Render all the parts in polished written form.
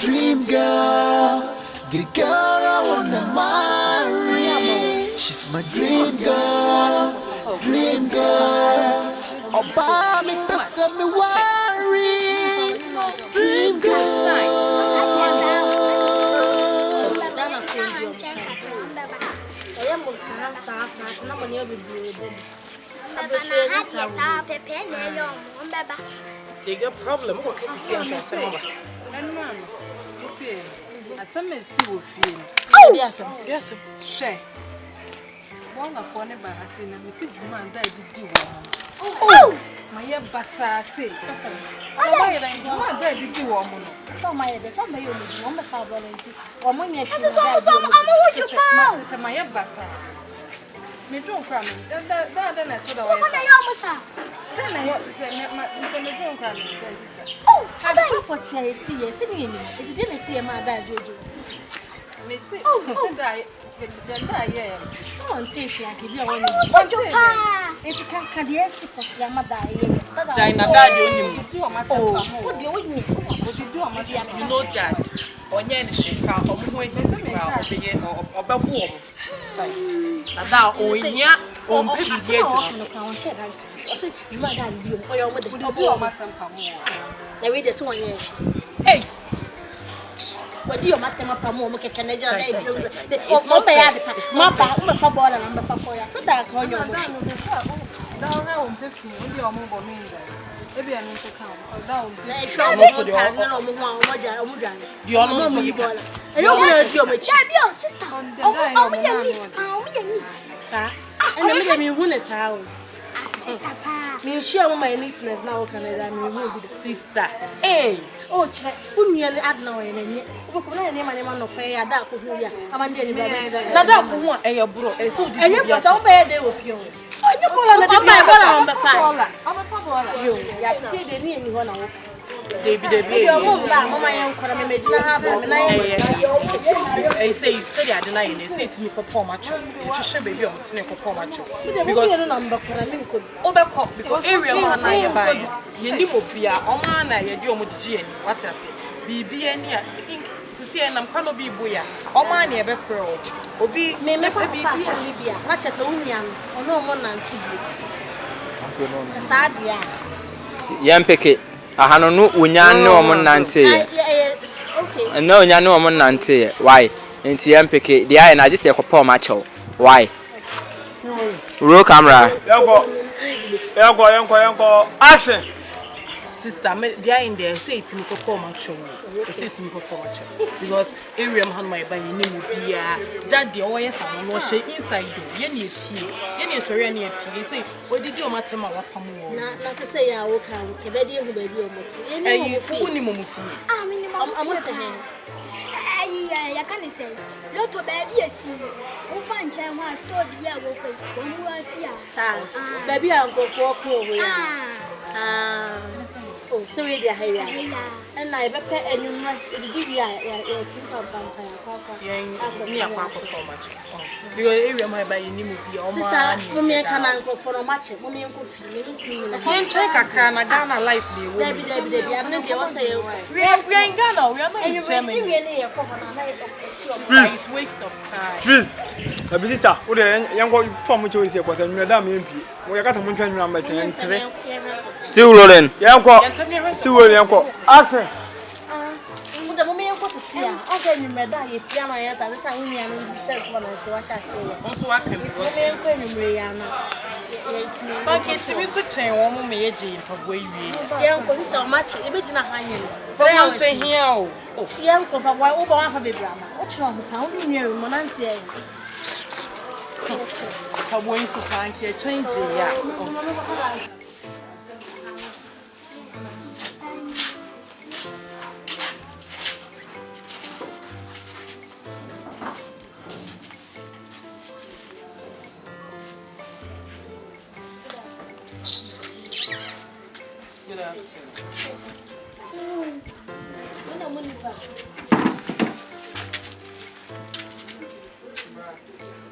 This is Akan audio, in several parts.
dream girl, the girl I wanna marry. She's my dream girl, dream girl. Oba me pesa me worry, dream girl. They got problem. What can you see? I'm saying. I some may see with you. Oh, yes, yes, share. One of one by us in a message man died to do. Oh, my bassa says, I died to do one. So my some may only one the father or money. I'm my bassa. Me don't cry. Then I told her. Then I don't cry. Oh, what's I see? Yes, if you didn't see a man die, Jojo. May say, oh, die. Someone takes you and give you a one. It's a candidacy for your mother. China, that you do a matter. What do you do? You know that. On your ship, or going to or baboon. Now, oh, yeah, on baby yet. You might have you or your mother would do a matter. I read this one. Hey. What do you matter? My mama can it's not bad. My father, for border and for so that call you. Down now, with your mobile means. Maybe I need to come. Down. Also, the honor of you. I don't know your sister. And I'm going to how. Sister, me share my neatness now. Can I remove sister? Hey. Oh, check. Who nearly add no in it? Name no pay a dark of Julia. I'm a daily baby. That one, and your bro, and so did you put over a day with you. Oh, you call on the fire. I'm a father. You have to see the name you want to. They be the baby. Mamma, I'm going to make I say, I deny it. Say to me, perform a show. You should be on to perform a show. Because you're a number for a minute. Overcock, because area man, I buy you. You be a man, I do with G. What I say, be any to see, and I'm going to be boya. Oh, man, you ever throw. Or be me, Libya, much as a union, or no more than Tibu. Sadia. Yam picket. I don't know when you know I'm okay. And no, you know I'm not. Why? In TM picket, the eye and I just say a poor macho. Why? Roll camera. Yanko. Action. Sister, they are in there. Say to me, poor macho. Say to me, poor macho. Because area man my by name will be that the OS and no shade inside. Yenny tea. Yenny is very near tea. Say, what did you matter? Not to say, I will come. Baby, who baby, I'm not a hand. I can't say. Lot of baby, I see. Oh, fine, Chan, one story. Yeah, one more fear. Baby, I'll go for oh, so we are here. And I bet any money. Did you simple vampire? Me a papa for much. Because area my by you sister, Mummy can go for a match. Mummy and coffee. Can't check a can a Ghana life. Debbie, I'm not the one say, we are in Ghana. We are not in Germany. It's waste of time. Freeze. A sister, what a young boy from which is a quarter, Madame MP. We got a mountain number 23. Still rolling. Still rolling. Action. The moment you go to see her, okay, you made that piano, yes, and this I mean, sense when I saw what I say. Also, I can be Mariana. But it's a music chain, one may age for way. Young police are much, imagine a hanging. But I say here, oh, young papa, why over half of a drama? What's wrong with pounding near Monantia? I'm going to find your change. Yeah.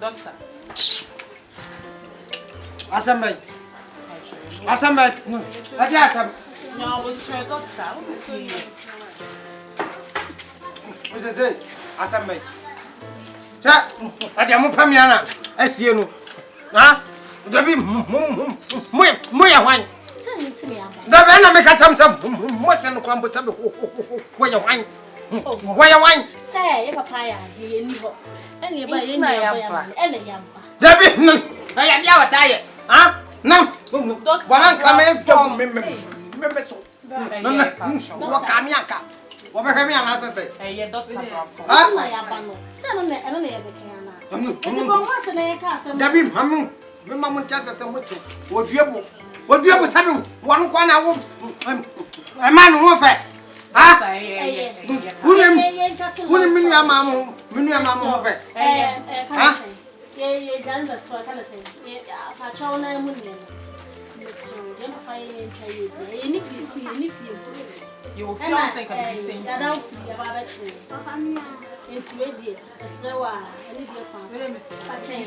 Doctor. Asambay. Asam. No, we'll try doctor. I want to see you. say asame cha ade mo pamiana asie no ha dabi mo ya hwan da be na me ka tam tam mo se no kwambo tabe wo ya hwan wo ya hwan say ye papa ya de ni ho ene ba ye ni ya ene yamba dabi ya dia wataye ha nam wan kama fo me so wo kamiaka wo be hwemi ana sese ye doctor ha na ya ba no se no ne ene ye be kan ana enti bo wa se na ye ka asem dabi mamu me mamu tata se mo so oduebu sabe won kwa na wo e ma no wo fe ha unem minu amamu wo fe ha ye ganda to kana se ye fa chawo na mu ne so ye fa ye tayi ye ni bisi ni fi you feel say can be seen da da si ya ba ba chi papa mi a enti we die esre wa ani die kwa fa chen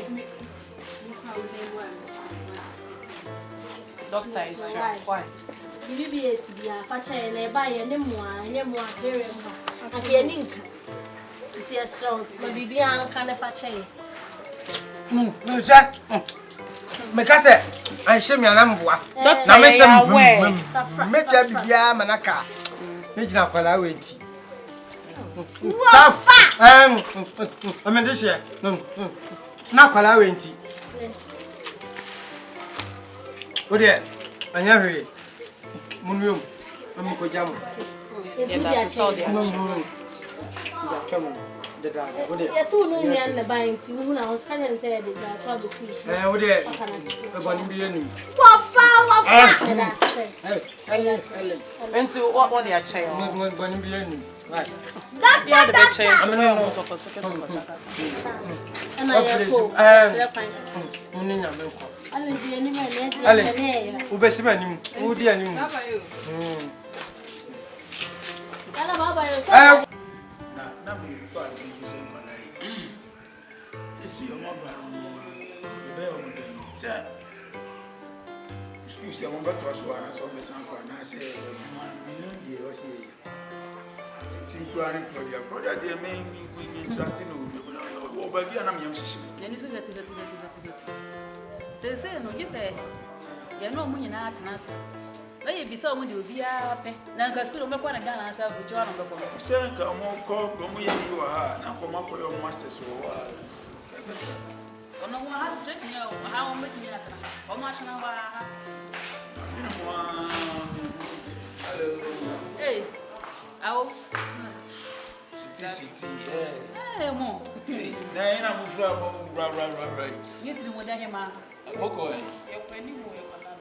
doctor is sure why BBS bia fa chen na ba ye ne moa here mo ake ni nka si esre ba bibia nka na fa chen no ja me ka se an she mi anamboa na me se me ja bibia manaka me jina kwala we nti sa amende she na kwala we nti ode anya hwe munuom amko jamu yesu no nya na ba nti hu na ho ka nyen say de da to be sweet ode e boni bi enu wa fa into what they are chair boni bi enu right yeah the chair ana ya ko muni nya menko ale di ani me ne di ubesiba nim udi anim baba yo so na me fa di se malai sisi o mo ba ni be o mo de se excuse mo ba to so ana so me san kwa na se ma minun die o se tin kwa ni ko dia de me mi ku ni interest no o ba gi ana me yam sisi ni so gati se no gise ya no mu nyina atenasa na ye bisa mu de obia pe na nka school mo kwa na Ghana asa bu jo na ko se ka mo ko mo ye ni wa ha na ko ma ko yo master so wa ono wa ha situation ya ha o me ni atena o ma tena wa ni mo eh awo city mo na ina mo fra mo ra ni tri mo da he ma boko ye ko ni mo ye ko na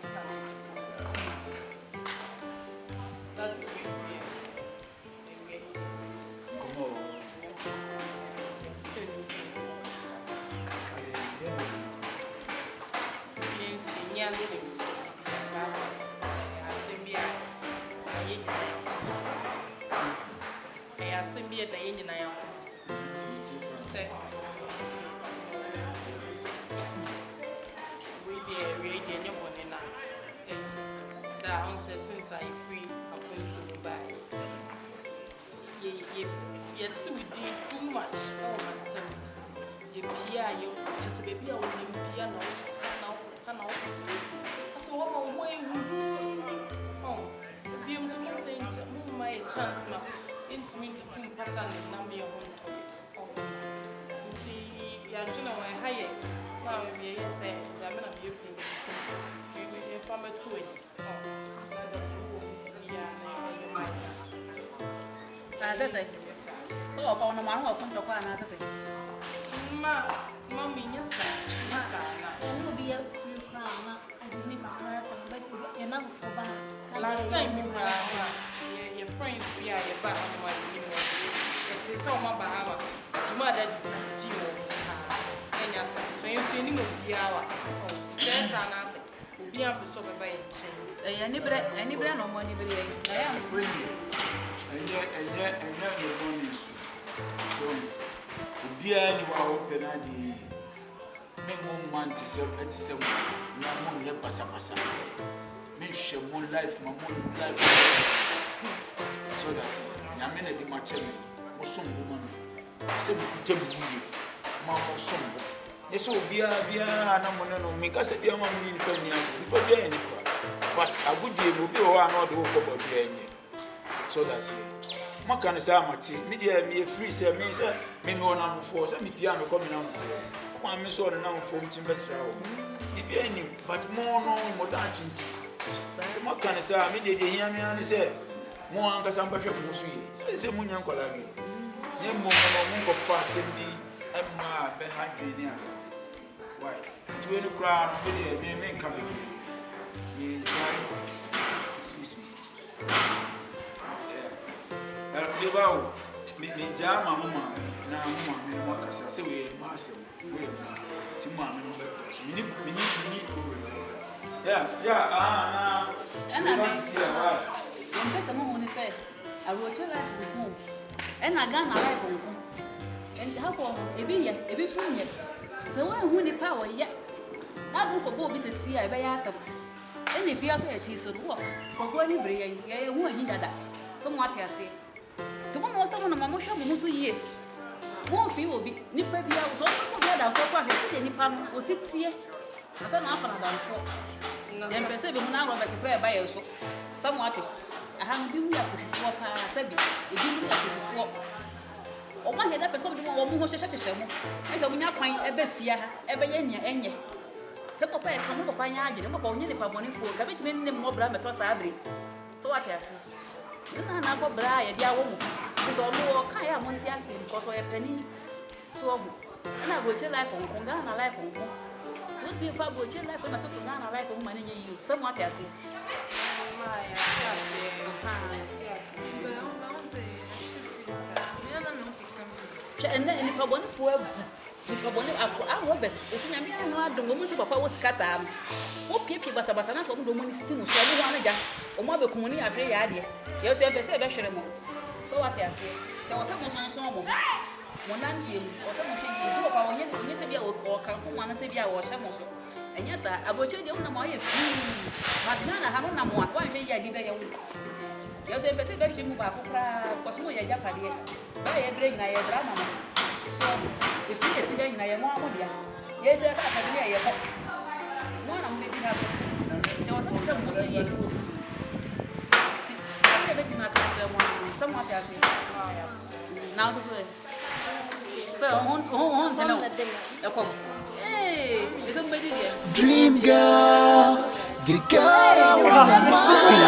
since I free up into Dubai. You too much. Oh my God. You peer, you just a baby, I will name piano. Now, so what my way oh, be able to say, my chance, ma, into me to think person and not be a home. Oh, see, you're doing my higher. Now, we say, I'm going to be open. If I'm a two. Oh, upon my home, come to another thing. Mommy, yes, sir. Yes, sir. and will be a few crown. I didn't but enough for bad. Last time you were your friends, we are your back on my it's so my bahama. You mother did you and yes, so you're feeling of the hour. Yes, and answer. Be able to solve by any brand no money. I am really. And yet, the money. So, to be anyone open at the men want to sell 87. No money, passa. Make sure more life, my life. So that's it. I mean, the much som bo ma se bu kutem ni ma mo som bo yeso bia na mo no me ka se bia ma mo ni pa ni bia ni kwa but agudie no bi o ana do ko bo bia ni so that's it maka ne sa amati me dia me free say me say me no na mfo say me bia me ko me na mfo kwa me so na mfo mtimbesra wo bia ni but mo no mo da chinti say maka ne sa me dia hia me ani say mo anka sa mbahwe mo so yi say mo nya nkwala bi nye mo ko fa say bi emma be ha dwe ni a why twe no kra no me dia me nka me excuse me Debao, me jama mama, na mama me makasa se we mase we ti mama no be mini yeah ana me see wa on pesa mo honi fe aroche life ko ena ga na life ko enti ha ko ebi sunye se wa hu ni pa wo ye na do ko bo bi se si a be ya asem eni fi aso eti so wo ko fo ni bre ye hu anyi dada so mo ati ase to mo no na mama hwa mo so yie mo fi obi nipa bia so ko bia da ko kwa hwe nipa no o sitie asa na afa na da fo dem pese be mu na Robert Prayer ba ye so so mo ati aha bi mu ya kohwefo pa sabi e bi mu ya kohwefo o ma he da pese bi mo ho hyehyehye mo e se munya kwan e ba fia ha e ba ye nia enye se papa e kan mo papa nya agye mo papa onye nipa boni fo ga betime nne mo bra meto sa abre so what ya say na ko bra ye dia wo mo so no kan ya mo nti ase because o ye pani so mo na broche life on ga na life on to ti fa broche life ma to ga na life on ma nye yi so mo ati ase ma ya ase be on se chifisa me na me pikam che ni pa boni fo abu ni pa boni awo bes esi nya me no adongo mo se papa wo sika sa mo piepie basabasa na so mo do mo ni simu so mo ho anaja o mo be kumuni afre ya ade ye so pese e be hwere mo so what ya say se wo se mo so mo nantie mo o se mo che ye do pa wonye ni se bia o kan ko ma na se bia wo hye mo so enya sa aboche de na mo ye fi madina na ha no na mo akwa hwe ya di be ye wo ye so pese be hwe mu ba ko kra ko so mo ye ja pade ba ye bre nyina ye drama mo so if you see there nyina ye mo amodia ye se ka ka ni ye ko mo na mo di ha so se wo se mo hwe mo so ye now so Dream girl, the girl I wanna